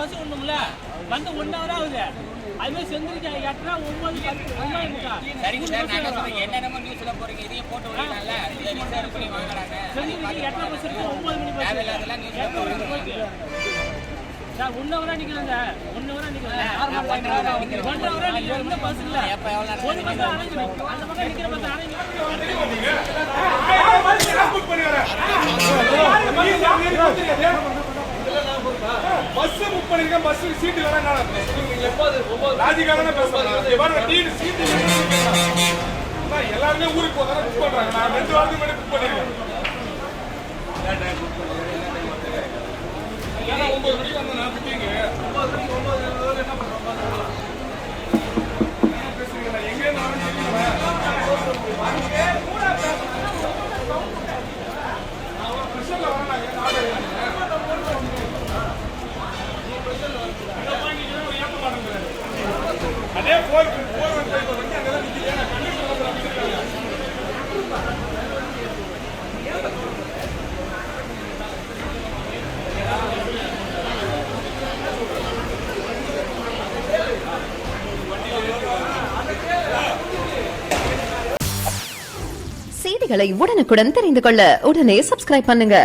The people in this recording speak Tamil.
பஸ் ஒண்ணும்ல வந்து 1 hour ஆகுது. அதுவே செந்திரிக்கா 8:30 9 சரிங்க சார், நான் என்ன சொல்றேன், என்னென்னமோ நியூஸ்ல போறீங்க, இதையும் போட்டு விடலாம்ல. இதை ரிசர்வ் பண்ணி வாங்குறாங்க. செந்திரிக்கு 8:30 பஸ் இருக்கு, 9 மணி பஸ். அதெல்லாம் நியூஸ்ல போறீங்க சார் 1 hour நிக்கலங்க. 1 hour நிக்கல. 1 hour நிக்கல. இந்த பஸ் இல்ல. எப்ப எவ்வளவு ஒரு பஸ் அரேஞ்ச் அந்த பக்கம் நிக்கிற பஸ் அரேஞ்ச் பஸ் புக் பண்ணிருக்கேன். பஸ் சீட் இல்லைன்னா ராஜிகாரன பேசுறாங்க. சீட் எல்லாருமே ஊருக்கு போகிறேன் புக் பண்றாங்க. நான் 2 வாரத்துக்கு முன்னாடி புக் பண்ணிருக்கேன். 9 மணிக்கு வந்து நான் புக்கிங்க 9 மணிக்கு 9 என்ன பண்றோம் பேசுறீங்களா? எங்க இருந்தாலும் அதே போர் வந்து அங்கதான் நிக்கிறேன். செய்திகளை உடனுக்குடன் தெரிந்து கொள்ள உடனே சப்ஸ்கிரைப் பண்ணுங்க.